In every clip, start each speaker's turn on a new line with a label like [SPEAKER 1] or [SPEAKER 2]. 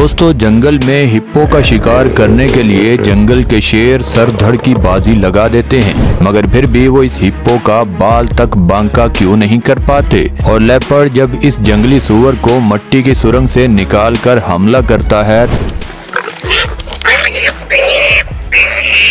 [SPEAKER 1] दोस्तों, जंगल में हिप्पो का शिकार करने के लिए जंगल के शेर सर धड़ की बाजी लगा देते हैं, मगर फिर भी वो इस हिप्पो का बाल तक बांका क्यों नहीं कर पाते। और लेपर्ड जब इस जंगली सुअर को मट्टी की सुरंग से निकालकर हमला करता है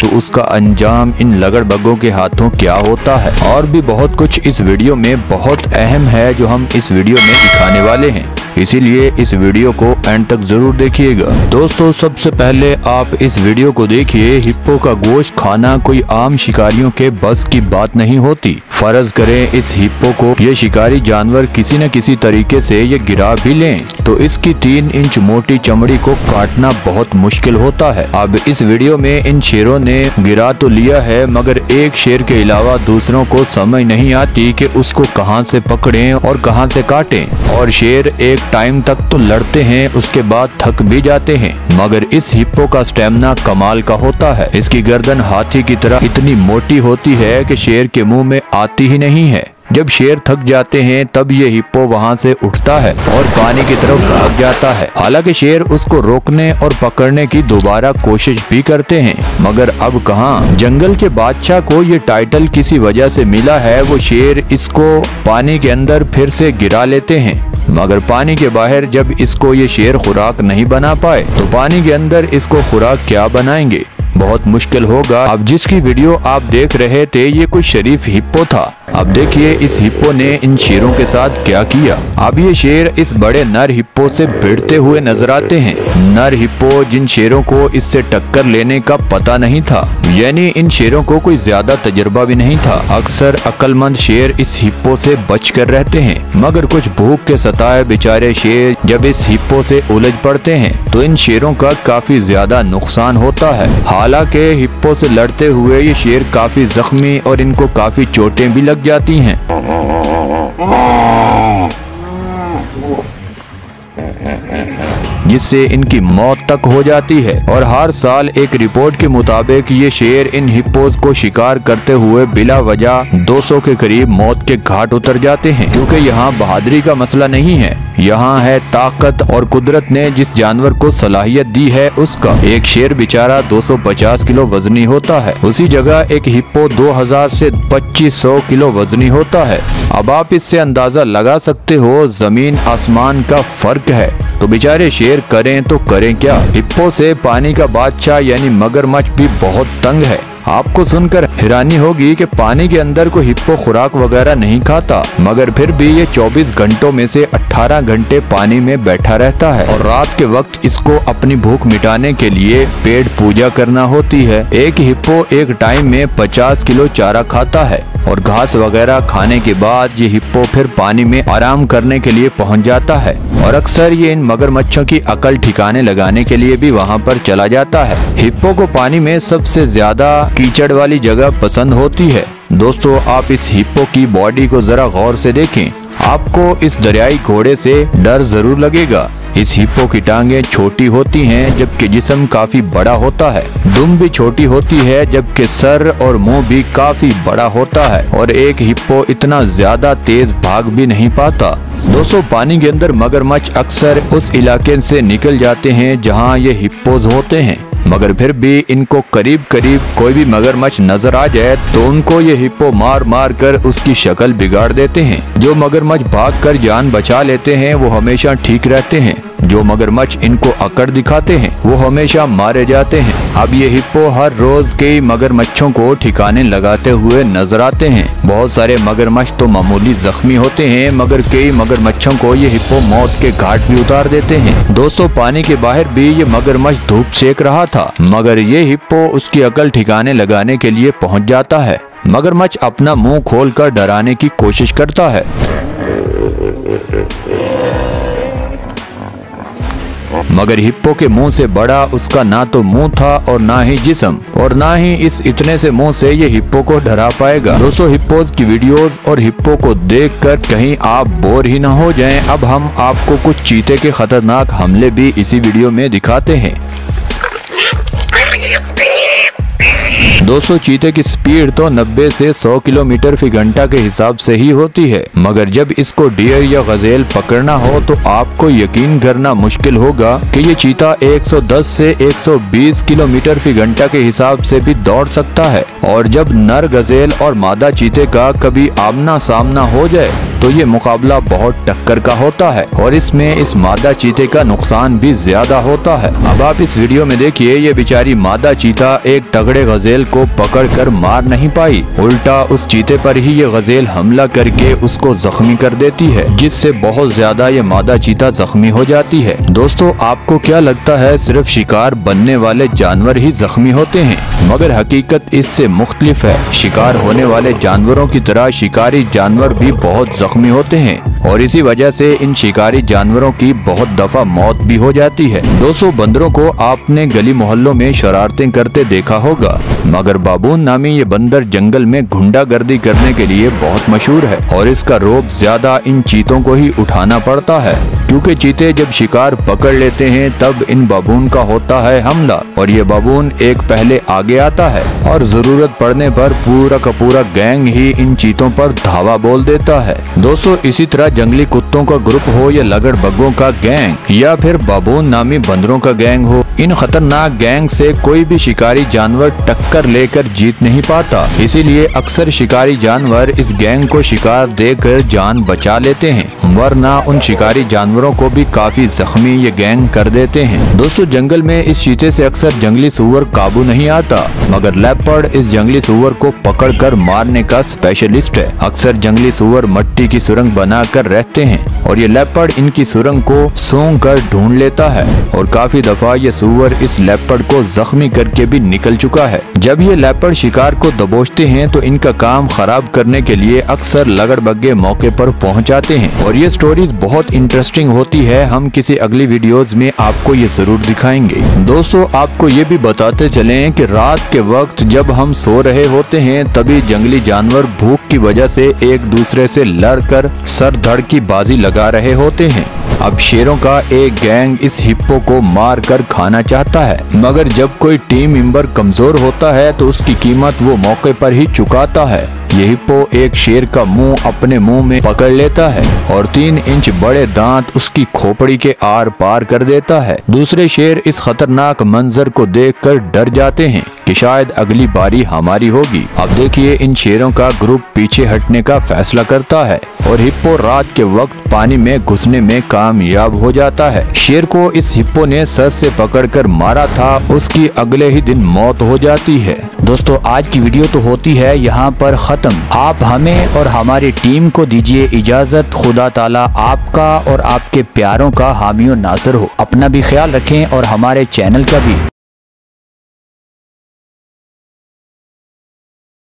[SPEAKER 1] तो उसका अंजाम इन लगड़बगों के हाथों क्या होता है। और भी बहुत कुछ इस वीडियो में बहुत अहम है जो हम इस वीडियो में दिखाने वाले हैं, इसीलिए इस वीडियो को एंड तक जरूर देखिएगा। दोस्तों, सबसे पहले आप इस वीडियो को देखिए। हिप्पो का गोश्त खाना कोई आम शिकारियों के बस की बात नहीं होती। फर्ज करें इस हिप्पो को ये शिकारी जानवर किसी न किसी तरीके से ये गिरा भी लें तो इसकी 3 इंच मोटी चमड़ी को काटना बहुत मुश्किल होता है। अब इस वीडियो में इन शेरों ने गिरा तो लिया है, मगर एक शेर के अलावा दूसरों को समझ नहीं आती कि उसको कहां से पकड़ें और कहां से काटें। और शेर एक टाइम तक तो लड़ते हैं, उसके बाद थक भी जाते हैं, मगर इस हिप्पो का स्टेमिना कमाल का होता है। इसकी गर्दन हाथी की तरह इतनी मोटी होती है कि शेर के मुंह में आती ही नहीं है। जब शेर थक जाते हैं तब ये हिप्पो वहां से उठता है और पानी की तरफ भाग जाता है। हालांकि शेर उसको रोकने और पकड़ने की दोबारा कोशिश भी करते हैं, मगर अब कहां। जंगल के बादशाह को ये टाइटल किसी वजह से मिला है। वो शेर इसको पानी के अंदर फिर से गिरा लेते हैं, मगर पानी के बाहर जब इसको ये शेर खुराक नहीं बना पाए तो पानी के अंदर इसको खुराक क्या बनाएंगे, बहुत मुश्किल होगा। अब जिसकी वीडियो आप देख रहे थे ये कोई शरीफ हिप्पो था। अब देखिए इस हिप्पो ने इन शेरों के साथ क्या किया। अब ये शेर इस बड़े नर हिप्पो से भिड़ते हुए नजर आते हैं। नर हिप्पो जिन शेरों को इससे टक्कर लेने का पता नहीं था, यानी इन शेरों को कोई ज्यादा तजुर्बा भी नहीं था। अक्सर अक्लमंद शेर इस हिप्पो से बच कर रहते हैं, मगर कुछ भूख के सताए बेचारे शेर जब इस हिप्पो से उलझ पड़ते हैं तो इन शेरों का काफी ज्यादा नुकसान होता है। हालांकि हिप्पो से लड़ते हुए ये शेर काफी जख्मी और इनको काफी चोटें भी लग जाती हैं। जिससे इनकी मौत तक हो जाती है। और हर साल एक रिपोर्ट के मुताबिक ये शेर इन हिप्पोज को शिकार करते हुए बिला वजह 200 के करीब मौत के घाट उतर जाते हैं। क्योंकि यहाँ बहादुरी का मसला नहीं है, यहाँ है ताकत और कुदरत ने जिस जानवर को सलाहियत दी है उसका। एक शेर बेचारा 250 किलो वजनी होता है, उसी जगह एक हिप्पो 2000 से 2500 किलो वजनी होता है। अब आप इससे अंदाजा लगा सकते हो जमीन आसमान का फर्क है। तो बेचारे शेर करें तो करें क्या। हिप्पो से पानी का बादशाह यानी मगरमच्छ भी बहुत तंग है। आपको सुनकर हैरानी होगी कि पानी के अंदर कोई हिप्पो खुराक वगैरह नहीं खाता, मगर फिर भी ये 24 घंटों में से 18 घंटे पानी में बैठा रहता है। और रात के वक्त इसको अपनी भूख मिटाने के लिए पेट पूजा करना होती है। एक हिप्पो एक टाइम में 50 किलो चारा खाता है और घास वगैरह खाने के बाद ये हिप्पो फिर पानी में आराम करने के लिए पहुंच जाता है। और अक्सर ये इन मगरमच्छों की अकल ठिकाने लगाने के लिए भी वहां पर चला जाता है। हिप्पो को पानी में सबसे ज्यादा कीचड़ वाली जगह पसंद होती है। दोस्तों, आप इस हिप्पो की बॉडी को जरा गौर से देखें, आपको इस दरियाई घोड़े से डर जरूर लगेगा। इस हिप्पो की टांगें छोटी होती हैं जबकि जिस्म काफी बड़ा होता है। दुम भी छोटी होती है जबकि सर और मुंह भी काफी बड़ा होता है। और एक हिप्पो इतना ज्यादा तेज भाग भी नहीं पाता। दोस्तों, पानी के अंदर मगरमच्छ अक्सर उस इलाके से निकल जाते हैं जहां ये हिप्पोज होते हैं, मगर फिर भी इनको करीब करीब कोई भी मगरमच्छ नजर आ जाए तो उनको ये हिप्पो मार मार कर उसकी शक्ल बिगाड़ देते हैं। जो मगरमच्छ भागकर जान बचा लेते हैं वो हमेशा ठीक रहते हैं, जो मगरमच्छ इनको अकड़ दिखाते हैं वो हमेशा मारे जाते हैं। अब ये हिप्पो हर रोज कई मगरमच्छों को ठिकाने लगाते हुए नजर आते हैं। बहुत सारे मगरमच्छ तो मामूली जख्मी होते हैं, मगर कई मगरमच्छों को ये हिप्पो मौत के घाट भी उतार देते हैं। दोस्तों, पानी के बाहर भी ये मगरमच्छ धूप सेक रहा था, मगर ये हिप्पो उसकी अकल ठिकाने लगाने के लिए पहुंच जाता है। मगरमच्छ अपना मुंह खोलकर डराने की कोशिश करता है, मगर हिप्पो के मुंह से बड़ा उसका ना तो मुंह था और ना ही जिस्म, और ना ही इस इतने से मुंह से ये हिप्पो को डरा पाएगा। दोस्तों, हिप्पोज की वीडियोस और हिप्पो को देखकर कहीं आप बोर ही ना हो जाएं। अब हम आपको कुछ चीते के खतरनाक हमले भी इसी वीडियो में दिखाते हैं। दोस्तों चीते की स्पीड तो 90 से 100 किलोमीटर फी घंटा के हिसाब से ही होती है, मगर जब इसको डियर या गजेल पकड़ना हो तो आपको यकीन करना मुश्किल होगा कि ये चीता 110 से 120 किलोमीटर फी घंटा के हिसाब से भी दौड़ सकता है। और जब नर गजेल और मादा चीते का कभी आमना सामना हो जाए तो ये मुकाबला बहुत टक्कर का होता है और इसमें इस मादा चीते का नुकसान भी ज्यादा होता है। अब आप इस वीडियो में देखिए, ये बेचारी मादा चीता एक तगड़े गजेल को पकड़कर मार नहीं पाई, उल्टा उस चीते पर ही ये गजेल हमला करके उसको जख्मी कर देती है, जिससे बहुत ज्यादा ये मादा चीता जख्मी हो जाती है। दोस्तों आपको क्या लगता है सिर्फ शिकार बनने वाले जानवर ही जख्मी होते हैं? मगर हकीकत इससे मुख्तलिफ है। शिकार होने वाले जानवरों की तरह शिकारी जानवर भी बहुत जख्मी होते हैं और इसी वजह से इन शिकारी जानवरों की बहुत दफा मौत भी हो जाती है। दोस्तों बंदरों को आपने गली मोहल्लों में शरारतें करते देखा होगा, मगर बाबून नामी ये बंदर जंगल में गुंडागर्दी करने के लिए बहुत मशहूर है और इसका रौब ज्यादा इन चीतों को ही उठाना पड़ता है, क्योंकि चीते जब शिकार पकड़ लेते हैं तब इन बाबून का होता है हमला और ये बाबून एक पहले आगे आता है और जरूरत पड़ने पर पूरा का पूरा गैंग ही इन चीतों पर धावा बोल देता है। दोस्तों इसी तरह जंगली कुत्तों का ग्रुप हो या लगड़ बग्गों का गैंग या फिर बाबून नामी बंदरों का गैंग हो, इन खतरनाक गैंग से कोई भी शिकारी जानवर टक्कर लेकर जीत नहीं पाता। इसीलिए अक्सर शिकारी जानवर इस गैंग को शिकार देकर जान बचा लेते हैं, वरना उन शिकारी जानवरों को भी काफी जख्मी ये गैंग कर देते हैं। दोस्तों जंगल में इस चीते से अक्सर जंगली सूअर काबू नहीं आता, मगर लेपर्ड इस जंगली सूअर को पकड़कर मारने का स्पेशलिस्ट है। अक्सर जंगली सूअर मट्टी की सुरंग बनाकर रहते हैं और ये लेपर्ड इनकी सुरंग को सूंघ कर ढूंढ लेता है और काफी दफा ये सूअर इस लेपर्ड को जख्मी करके भी निकल चुका है। जब ये लेपर्ड शिकार को दबोचते हैं तो इनका काम खराब करने के लिए अक्सर लगड़ बग्गे मौके पर पहुंच जाते हैं और ये स्टोरीज बहुत इंटरेस्टिंग होती है। हम किसी अगली वीडियोस में आपको ये जरूर दिखाएंगे। दोस्तों आपको ये भी बताते चलें कि रात के वक्त जब हम सो रहे होते हैं तभी जंगली जानवर भूख की वजह से एक दूसरे से लड़कर सर धड़ की बाजी लगा रहे होते हैं। अब शेरों का एक गैंग इस हिप्पो को मार कर खाना चाहता है, मगर जब कोई टीम मेंबर कमजोर होता है तो उसकी कीमत वो मौके पर ही चुकाता है। ये हिप्पो एक शेर का मुंह अपने मुंह में पकड़ लेता है और 3 इंच बड़े दांत उसकी खोपड़ी के आर पार कर देता है। दूसरे शेर इस खतरनाक मंजर को देखकर डर जाते हैं कि शायद अगली बारी हमारी होगी। अब देखिए इन शेरों का ग्रुप पीछे हटने का फैसला करता है और हिप्पो रात के वक्त पानी में घुसने में कामयाब हो जाता है। शेर को इस हिप्पो ने सर से पकड़कर मारा था, उसकी अगले ही दिन मौत हो जाती है।
[SPEAKER 2] दोस्तों आज की वीडियो तो होती है यहाँ पर खत्म। आप हमें और हमारी टीम को दीजिए इजाजत। खुदा ताला आपका और आपके प्यारों का हामी और नासिर हो। अपना भी ख्याल रखें और हमारे चैनल का भी।